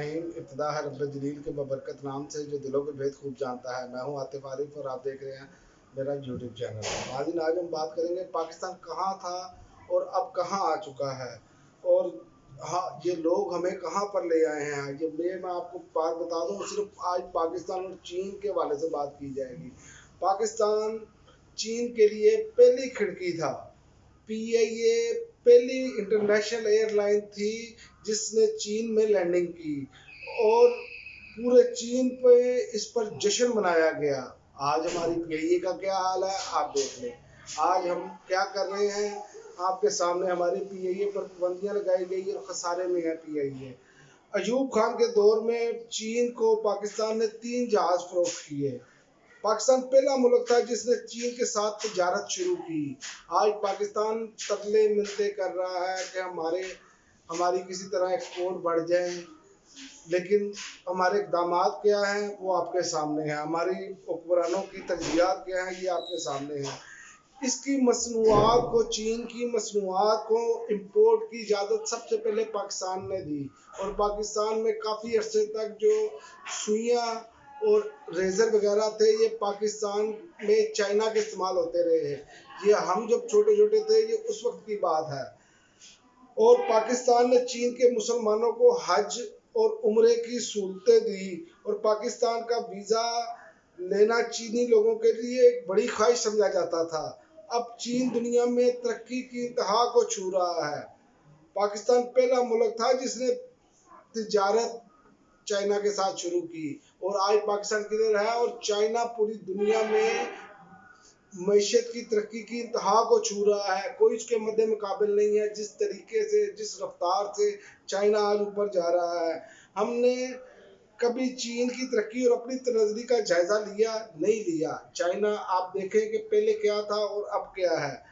रहीम। इब्तिदा है रब्बे जलील के बबरकत नाम से जो दिलों के भेद खूब जानता है। मैं हूँ आतिफ आरिफ और आप देख रहे हैं मेरा यूट्यूब चैनल। नाज़रीन, आज हम बात करेंगे पाकिस्तान कहाँ था और अब कहाँ आ चुका है, और हाँ, ये लोग हमें कहाँ पर ले आए हैं। ये मैं आपको बात बता दूँ, सिर्फ आज पाकिस्तान और चीन के हवाले से बात की जाएगी। पाकिस्तान चीन के लिए पहली खिड़की था। पीआईए पहली इंटरनेशनल एयरलाइन थी जिसने चीन में लैंडिंग की, और पूरे चीन पे इस पर जश्न मनाया गया। आज हमारी पीआईए का क्या हाल है आप देख लें। आज हम क्या कर रहे हैं आपके सामने। हमारी पीआईए पर पाबंदियां लगाई गई और खसारे में है पीआईए। अयूब खान के दौर में चीन को पाकिस्तान ने 3 जहाज फरोख्त किए। पाकिस्तान पहला मुल्क था जिसने चीन के साथ तजारत शुरू की। आज पाकिस्तान तरले मिलते कर रहा है कि हमारी किसी तरह एक्सपोर्ट बढ़ जाए, लेकिन हमारे इक़दामात क्या हैं वो आपके सामने हैं। हमारी हुक्मरानों की तजज़ियात क्या हैं ये आपके सामने हैं। इसकी मसनूआत को, चीन की मसनूआत को इम्पोर्ट की इजाज़त सबसे पहले पाकिस्तान ने दी, और पाकिस्तान में काफ़ी अरसे तक जो सुइयाँ और रेज़र वगैरह थे ये पाकिस्तान में चाइना के इस्तेमाल होते रहे हैं। ये हम जब छोटे छोटे थे, ये उस वक्त की बात है। और पाकिस्तान ने चीन के मुसलमानों को हज और उम्रे की सहूलतें दी, और पाकिस्तान का वीज़ा लेना चीनी लोगों के लिए एक बड़ी ख्वाहिश समझा जाता था। अब चीन दुनिया में तरक्की की इंतहा को छू रहा है। पाकिस्तान पहला मुल्क था जिसने तिजारत चाइना के साथ शुरू की, और आज पाकिस्तान किधर है, और चाइना पूरी दुनिया में मईशत की तरक्की की इंतहा को छू रहा है। कोई उसके मद्दे मुकाबिल नहीं है। जिस तरीके से, जिस रफ्तार से चाइना आज ऊपर जा रहा है, हमने कभी चीन की तरक्की और अपनी तरक्की का जायजा नहीं लिया। चाइना आप देखें कि पहले क्या था और अब क्या है।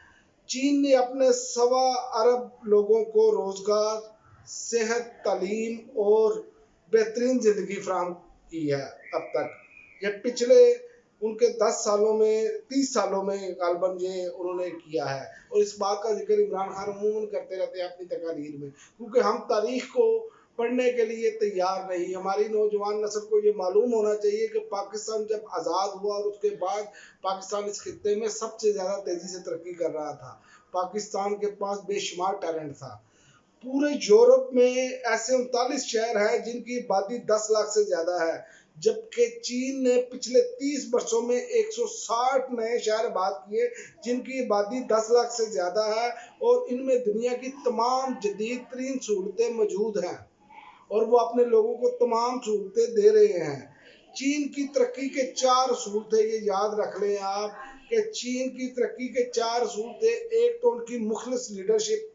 चीन ने अपने 1.25 अरब लोगों को रोजगार, सेहत, तालीम और बेहतरीन जिंदगी फराहम की है अब तक। ये पिछले उनके 10 सालों में, 30 सालों में गालबन ये उन्होंने किया है, और इस बात का जिक्र इमरान खान अमूमन करते रहते हैं अपनी तकारीर में, क्योंकि हम तारीख को पढ़ने के लिए तैयार नहीं। हमारी नौजवान नस्ल को ये मालूम होना चाहिए कि पाकिस्तान जब आज़ाद हुआ और उसके बाद पाकिस्तान इस खित्ते में सबसे ज़्यादा तेज़ी से तरक्की कर रहा था। पाकिस्तान के पास बेशुमार टैलेंट था। पूरे यूरोप में ऐसे 39 शहर हैं जिनकी आबादी 10 लाख से ज़्यादा है, जबकि चीन ने पिछले 30 वर्षों में 160 नए शहर आबाद किए जिनकी आबादी 10 लाख से ज़्यादा है, और इनमें दुनिया की तमाम जदीद तरीन सहूलतें मौजूद हैं, और वो अपने लोगों को तमाम सहूलतें दे रहे हैं। चीन की तरक्की के 4 असूल थे, ये याद रख लें आप कि चीन की तरक्की के 4 असूल थे। एक तो उनकी मुखलिस लीडरशिप,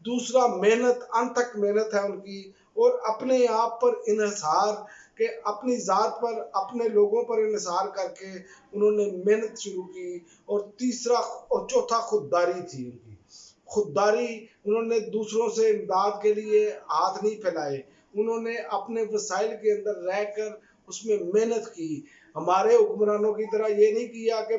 दूसरा मेहनत, अनथक मेहनत है उनकी, और अपने आप पर इन्हिसार के अपनी ज़ात पर, अपने लोगों पर इन्हिसार करके उन्होंने मेहनत शुरू की। और तीसरा और चौथा खुददारी थी उनकी। खुददारी, उन्होंने दूसरों से इमदाद के लिए हाथ नहीं फैलाए, उन्होंने अपने वसाइल के अंदर रहकर उसमें मेहनत की। हमारे हुक्मरानों की तरह ये नहीं किया कि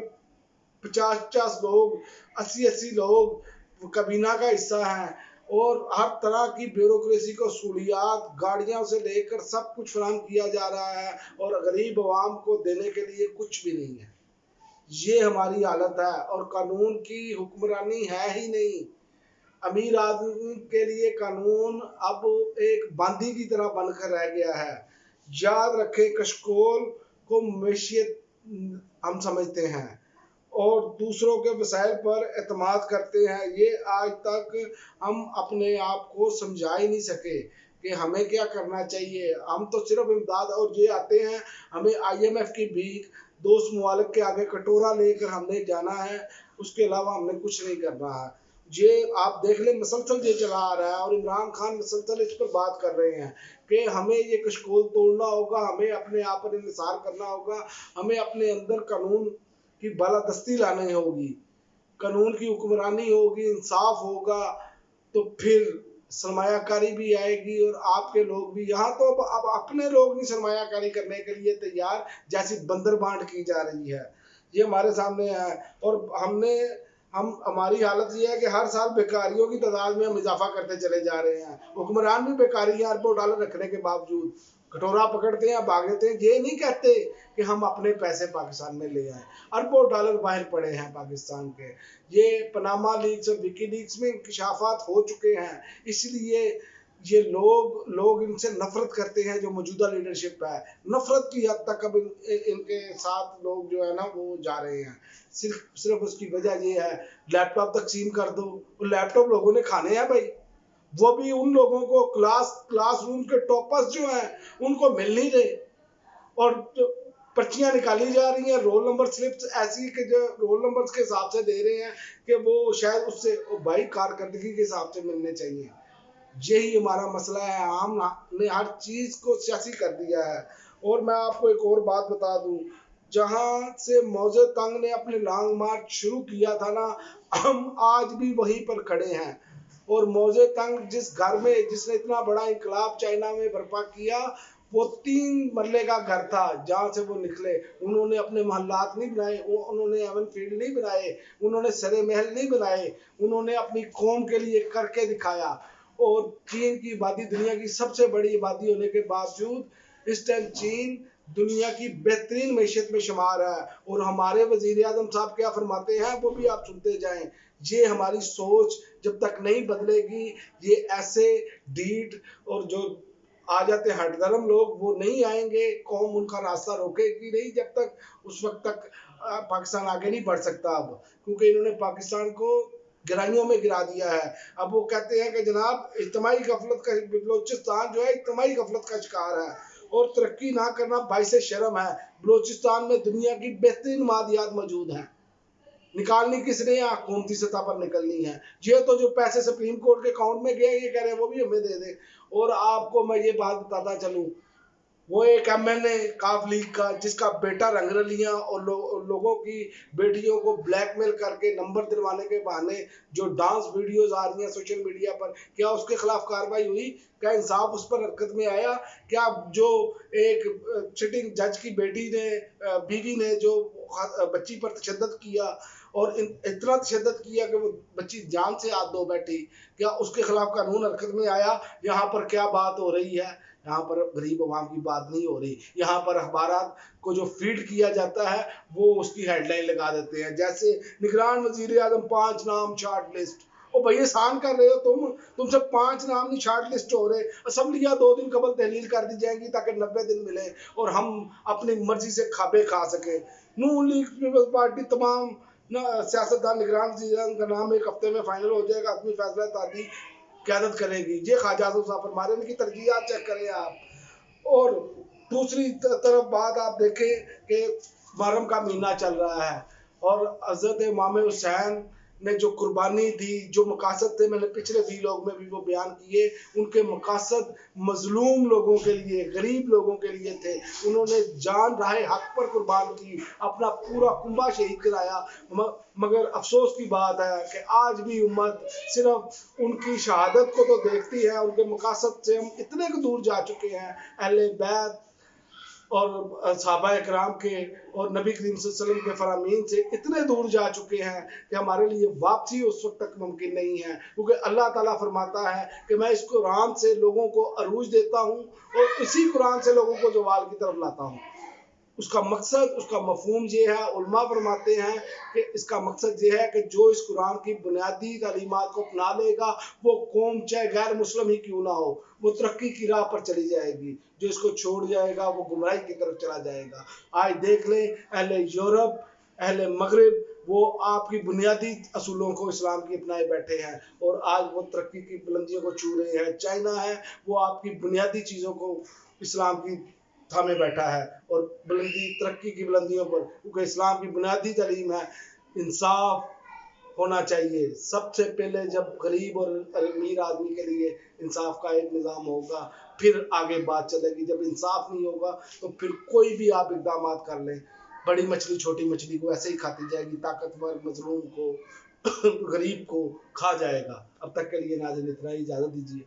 50-50 लोग, 80-80 लोग कबीना का हिस्सा हैं और हर तरह की ब्यूरोक्रेसी को सहूलियात, गाड़ियों से लेकर सब कुछ फराहम किया जा रहा है, और गरीब आवाम को देने के लिए कुछ भी नहीं है। ये हमारी हालत है, और कानून की हुक्मरानी है ही नहीं। अमीर आदमी के लिए कानून अब एक बांदी की तरह बनकर रह गया है। याद रखें, कशकोल को मैशियत हम समझते हैं और दूसरों के वसाइल पर एतमाद करते हैं। ये आज तक हम अपने आप को समझा ही नहीं सके कि हमें क्या करना चाहिए। हम तो सिर्फ इमदाद, और ये आते हैं हमें IMF की भीख, दोस्त मुमालिक के आगे कटोरा लेकर हमने जाना है, उसके अलावा हमने कुछ नहीं करना है। ये आप देख लें, मसलसल ये चला आ रहा है, और इमरान खान मसलसल इस पर बात कर रहे हैं कि हमें ये कशकोल तोड़ना होगा, हमें अपने आप पर इंहिसार करना होगा, हमें अपने अंदर कानून की बालादस्ती लानी होगी, कानून की हुक्मरानी होगी, इंसाफ होगा, तो फिर सरमायाकारी भी आएगी, और आपके लोग भी। यहाँ तो अब अपने लोग नहीं सरमायाकारी करने के लिए तैयार, जैसी बंदर बांट की जा रही है, ये हमारे सामने है। और हमने हमारी हालत ये है कि हर साल बेकारियों की तादाद में हम इजाफा करते चले जा रहे हैं। हुक्मरान भी बेकारी हैं, अरबों डॉलर रखने के बावजूद कटोरा पकड़ते हैं, भाग लेते हैं। ये नहीं कहते कि हम अपने पैसे पाकिस्तान में ले आए। अरबों डॉलर बाहर पड़े हैं पाकिस्तान के। ये पनामा लीक्स और विकीलीक्स में इंकशाफात हो चुके हैं। इसलिए ये लोग इनसे नफरत करते हैं, जो मौजूदा लीडरशिप है। नफरत की हद तक अब इनके साथ लोग जो है ना वो जा रहे हैं। सिर्फ उसकी वजह ये है, लैपटॉप तकसीम कर दो। लैपटॉप लोगों ने खाने हैं भाई, वो भी उन लोगों को क्लासरूम के टॉपर्स जो हैं उनको मिल नहीं रहे, और पर्चियां निकाली जा रही हैं, रोल नंबर स्लिप्स ऐसी कि जो रोल नंबर्स के हिसाब से दे रहे हैं कि वो शायद उससे भाई कारकर्दगी के हिसाब से मिलने चाहिए। यही हमारा मसला है। आम ने हर चीज को सियासी कर दिया है। और मैं आपको एक और बात बता दूं, जहां से मौजे तंग ने अपने लॉन्ग मार्च शुरू किया था ना, हम आज भी वहीं पर खड़े हैं। और मौजे तंग जिस घर में, जिसने इतना बड़ा इंकलाब चाइना में बर्पा किया, वो 3 मरले का घर था जहां से वो निकले। उन्होंने अपने मोहल्लात नहीं बनाए, उन्होंने एवन फील्ड नहीं बनाए, उन्होंने सरे महल नहीं बनाए, उन्होंने अपनी कौम के लिए करके दिखाया। और चीन की आबादी दुनिया की सबसे बड़ी आबादी होने के बावजूद इस टाइम चीन दुनिया की बेहतरीन मैशियत में शुमार है। और हमारे वजीर आजम साहब क्या फरमाते हैं वो भी आप सुनते जाएं। ये हमारी सोच जब तक नहीं बदलेगी, ये ऐसे ढीठ और जो आ जाते हटधर्म लोग वो नहीं आएंगे, कौम उनका रास्ता रोकेगी नहीं जब तक। उस वक्त तक पाकिस्तान आगे नहीं बढ़ सकता। अब क्योंकि इन्होंने पाकिस्तान को गहराइयों में गिरा दिया है। अब वो कहते हैं कि जनाब इज्तिमाई गफलत का, बलोचिस्तान जो है इज्तिमाई गफलत का शिकार है और तरक्की ना करना बाइसे शर्म है। बलोचिस्तान में दुनिया की बेहतरीन मादियात मौजूद हैं। निकालनी किसने है? हुकूमती सतह पर निकलनी है। ये तो जो पैसे सुप्रीम कोर्ट के अकाउंट में गए, ये कह रहे हैं वो भी हमें दे दे। और आपको मैं ये बात बताता चलूं, वो एक एमएनए काफ लीग का जिसका बेटा रंगरलियां और लोगों की बेटियों को ब्लैकमेल करके नंबर दिलवाने के बहाने जो डांस वीडियोस आ रही हैं सोशल मीडिया पर, क्या उसके खिलाफ कार्रवाई हुई? क्या इंसाफ उस पर हरकत में आया? क्या जो एक सिटिंग जज की बेटी ने, बीवी ने जो बच्ची पर तशद्दुद किया और इतना तशद्दुद किया कि वो बच्ची जान से हाथ धो बैठी, क्या उसके खिलाफ कानून हरकत में आया? यहाँ पर क्या बात हो रही है? यहाँ पर गरीब अवाम की बात नहीं हो रही। यहाँ पर अखबारात को जो फीड किया जाता है वो उसकी हेडलाइन लगा देते हैं, जैसे निगरान वजीर आजम 5 नाम शॉर्ट लिस्ट। ओ भाई एहसान कर रहे हो तुमसे 5 नाम नहीं शॉर्ट लिस्ट हो रहे। असम्बलियाँ 2 दिन कबल तहलील कर दी जाएंगी ताकि 90 दिन मिले और हम अपनी मर्जी से खाबे खा सके। नून लीग पीपल्स पार्टी तमाम सियासतदान निगरान वजीर आजम का नाम एक हफ्ते में फाइनल हो जाएगा, आदमी फैसला तादी क्यादत करेगी। ये ख्वाजा आजम साहब फरमा रहे हैं, इनकी तरजीहात चेक करें आप। और दूसरी तरफ बात आप देखें कि मुहर्रम का महीना चल रहा है और हजरत इमाम हुसैन ने जो कुर्बानी दी, जो मकासद थे, मैंने पिछले वीलॉग में भी वो बयान किए। उनके मकासद मजलूम लोगों के लिए, गरीब लोगों के लिए थे। उन्होंने जान राहे हक पर कुर्बान की, अपना पूरा कुंबा शहीद कराया। मगर अफसोस की बात है कि आज भी उम्मत सिर्फ उनकी शहादत को तो देखती है, उनके मकासद से हम इतने दूर जा चुके हैं, अहले बैत और सहाबा इकराम के और नबी करीम सल्लल्लाहु अलैहि वसल्लम के फरामीन से इतने दूर जा चुके हैं कि हमारे लिए वापसी उस वक्त तक मुमकिन नहीं है। क्योंकि अल्लाह ताला फरमाता है कि मैं इस कुरान से लोगों को अरूज देता हूँ और इसी कुरान से लोगों को जवाल की तरफ लाता हूँ। उसका मकसद, उसका मफहूम ये है, उलमा फरमाते हैं कि इसका मकसद ये है कि जो इस कुरान की बुनियादी तालीमात को अपना लेगा वो कौम चाहे गैर मुस्लिम ही क्यों ना हो, वो तरक्की की राह पर चली जाएगी। जो इसको छोड़ जाएगा वो गुमराही की तरफ चला जाएगा। आज देख लें अहले यूरोप, अहले मगरिब, वो आपकी बुनियादी असूलों को इस्लाम की अपनाए बैठे हैं और आज वो तरक्की की बुलंदियों को छू रहे हैं। चाइना है वो आपकी बुनियादी चीज़ों को इस्लाम की थामे बैठा है और बुलंदी तरक्की की बुलंदियों पर, क्योंकि इस्लाम की बुनियादी तालीम है इंसाफ होना चाहिए। सबसे पहले जब गरीब और अमीर आदमी के लिए इंसाफ का एक निज़ाम होगा फिर आगे बात चलेगी। जब इंसाफ नहीं होगा तो फिर कोई भी आप इकदाम कर लें, बड़ी मछली छोटी मछली को ऐसे ही खाती जाएगी, ताकतवर मजलूम को गरीब को खा जाएगा। अब तक के लिए नाज़रीन इतना ही, इजाज़त दीजिए।